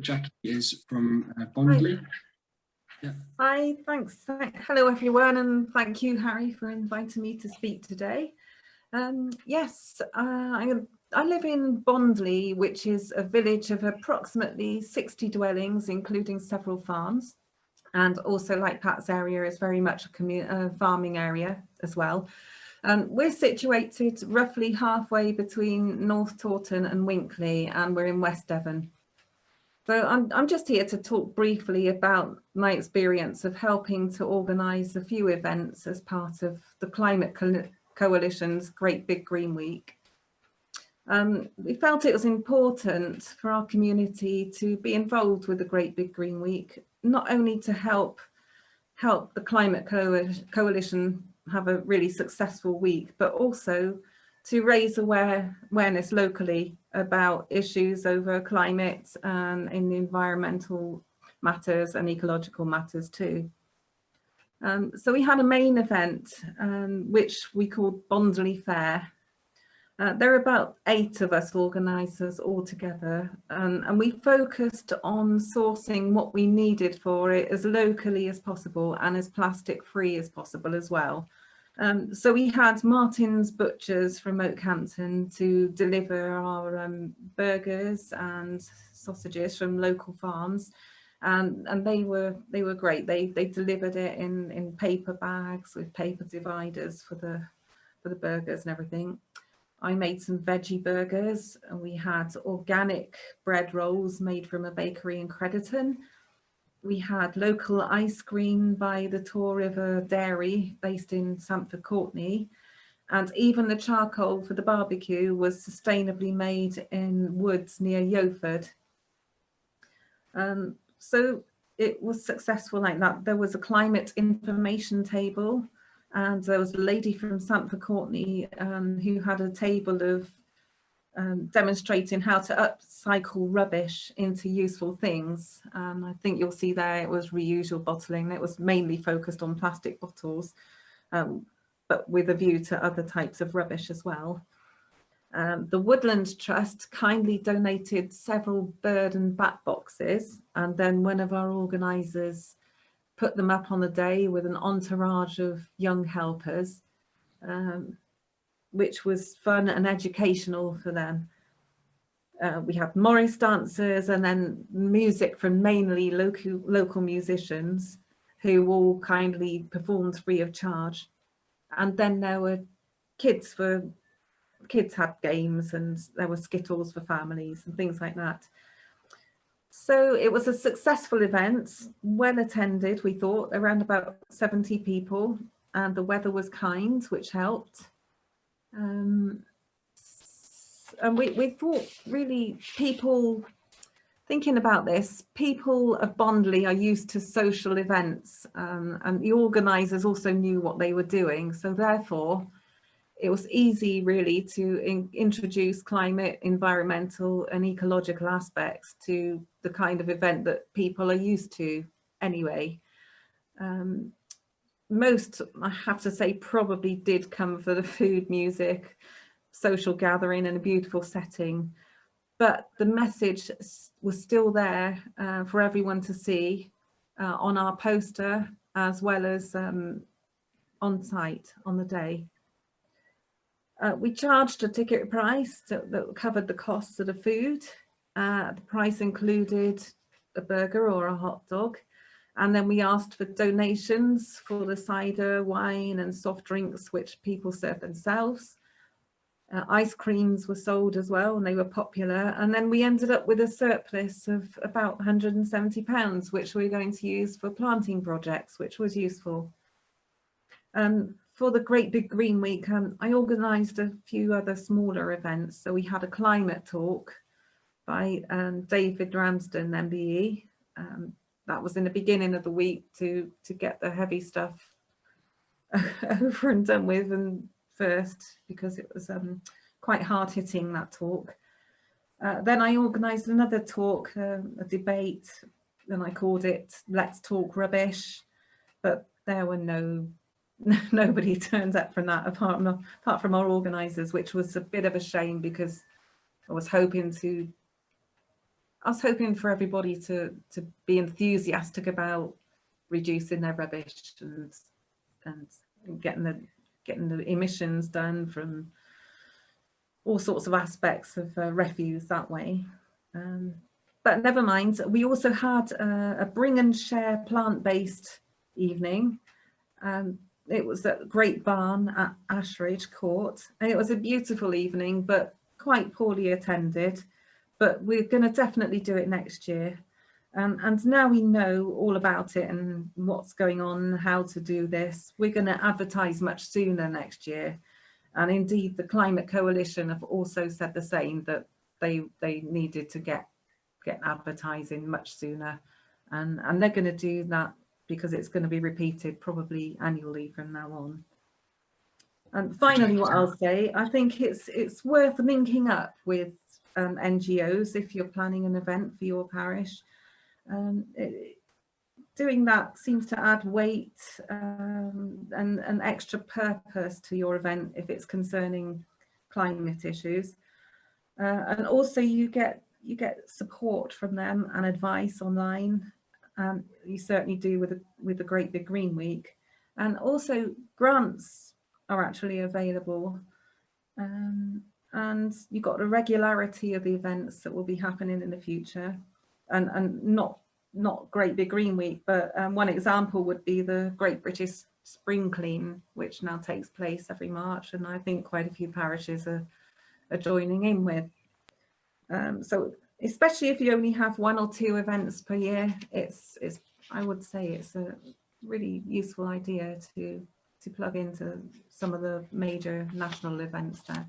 Jacqui is from Hi. Bondleigh. Yeah. Hi, thanks. Hello everyone, and thank you, Harry, for inviting me to speak today. Yes, I live in Bondleigh, which is a village of approximately 60 dwellings, including several farms. And also, like Pat's area, is very much a farming area as well. We're situated roughly halfway between North Taunton and Winkley, and we're in West Devon. So I'm just here to talk briefly about my experience of helping to organise a few events as part of the Climate Coalition's Great Big Green Week. We felt it was important for our community to be involved with the Great Big Green Week, not only to help the Climate Coalition have a really successful week, but also to raise awareness locally about issues over climate and in the environmental matters and ecological matters too. So we had a main event which we called Bondleigh Fair. There are about 8 of us organisers all together, and we focused on sourcing what we needed for it as locally as possible and as plastic free as possible as well. So we had Martin's Butchers from Oakhampton to deliver our burgers and sausages from local farms, and they were great. They delivered it in paper bags with paper dividers for the burgers and everything. I made some veggie burgers, and we had organic bread rolls made from a bakery in Crediton. We had local ice cream by the Tor River Dairy based in Stamford Courtney, and even the charcoal for the barbecue was sustainably made in woods near Yeoford. So it was successful like that. There was a climate information table, and there was a lady from Stamford Courtney who had a table of demonstrating how to upcycle rubbish into useful things. I think you'll see there it was reusable bottling. It was mainly focused on plastic bottles, but with a view to other types of rubbish as well. The Woodland Trust kindly donated several bird and bat boxes, and then one of our organisers put them up on the day with an entourage of young helpers, which was fun and educational for them. We had Morris dancers and then music from mainly local musicians who all kindly performed free of charge. And then there were kids had games, and there were skittles for families and things like that. So it was a successful event, well attended, we thought, around about 70 people, and the weather was kind, which helped. And we thought, really, people thinking about this, people of Bondleigh are used to social events, and the organisers also knew what they were doing. So therefore, it was easy really to introduce climate, environmental and ecological aspects to the kind of event that people are used to anyway. Most, I have to say, probably did come for the food, music, social gathering and a beautiful setting, but the message was still there for everyone to see on our poster, as well as on site on the day. We charged a ticket price that covered the costs of the food. The price included a burger or a hot dog. And then we asked for donations for the cider, wine and soft drinks, which people served themselves. Ice creams were sold as well, and they were popular. And then we ended up with a surplus of about £170, which we're going to use for planting projects, which was useful. For the Great Big Green Week, I organised a few other smaller events. So we had a climate talk by David Ramsden, MBE. That was in the beginning of the week to get the heavy stuff over and done with and first, because it was quite hard hitting, that talk. Then I organised another talk, a debate, and I called it Let's Talk Rubbish, but there were nobody turned up from that apart from our organisers, which was a bit of a shame, because I was hoping to I was hoping for everybody to be enthusiastic about reducing their rubbish and getting the emissions done from all sorts of aspects of refuse that way. But never mind, we also had a bring and share plant-based evening. It was at Great Barn at Ashridge Court, and it was a beautiful evening, but quite poorly attended. But we're going to definitely do it next year. And now we know all about it and what's going on, how to do this, we're going to advertise much sooner next year. And indeed, the Climate Coalition have also said the same, that they needed to get advertising much sooner. And they're going to do that because it's going to be repeated probably annually from now on. And finally, what I'll say, I think it's worth linking up with NGOs if you're planning an event for your parish. Doing that seems to add weight and an extra purpose to your event if it's concerning climate issues. And also you get support from them and advice online. You certainly do with the Great Big Green Week. And also grants are actually available. And you've got the regularity of the events that will be happening in the future. And not Great Big Green Week, but one example would be the Great British Spring Clean, which now takes place every March, and I think quite a few parishes are joining in with. So especially if you only have 1 or 2 events per year, it's I would say it's a really useful idea to plug into some of the major national events there.